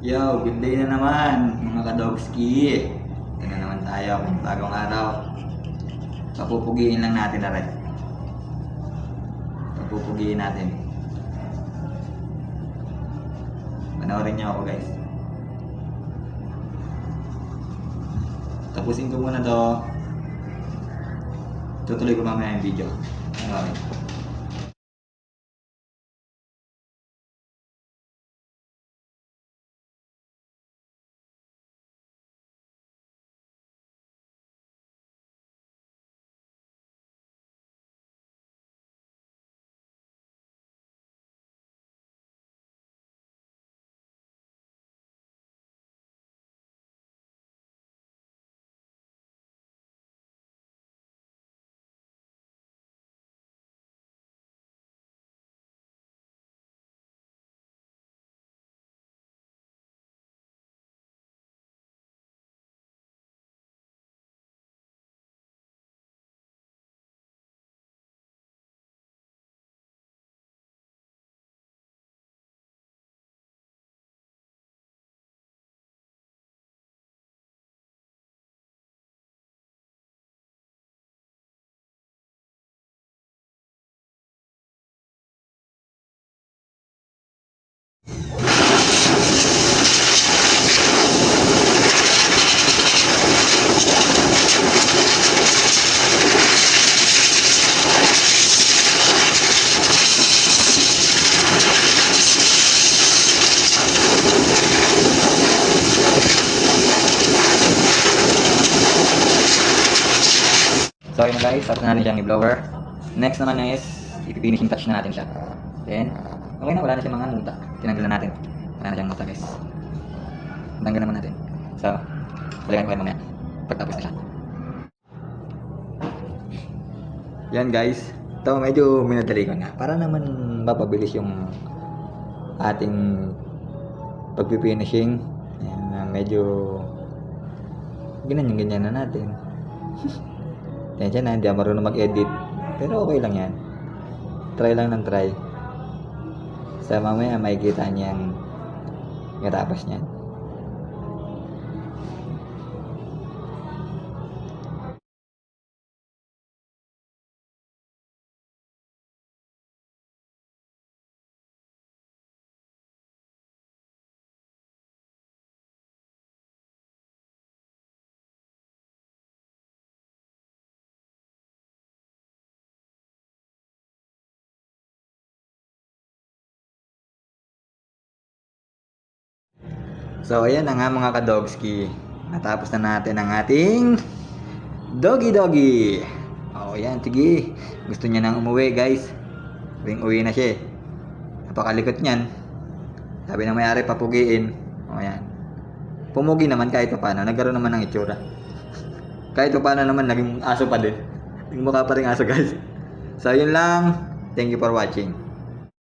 Yo, good day na naman mga kadogski. Ito na naman tayo, bagong araw. Papupugiin lang natin na rin. Papupugiin natin. Panoorin niyo ako guys. Tapusin ko muna to. Tutuloy ko mamaya yung video. Okay. So yun guys, tapos na natin siyang i-blower. Next naman is, ipifinishing touch na natin siya. Then, okay na, wala na siyang mga muta. Tinanggal na natin. Wala na siyang muta guys. Tanggal naman natin. So, balikan ko kayo mamaya. Pagtapos na siya. Yan guys. Ito medyo minadali ko na. Para naman mapabilis yung ating pagpifinishing. Ayan, medyo ganyan na natin. Yan na, hindi ako marunong mag-edit. Pero okay lang yan. Try lang ng try. Sa mamaya makikita niyan matapos niyan. So ayan na nga mga kadogski. Natapos na natin ang ating doggy. O yan, sige. Gusto niya nang umuwi guys. Uwi na siya. Napakalikot niyan. Sabi ng may-ari papugiin. O yan. Pumugi naman kahit pa paano. Nagkaroon naman ng itsura. Kahit pa paano naman naging aso pa din. Naging mukha pa rin aso guys. So yun lang. Thank you for watching.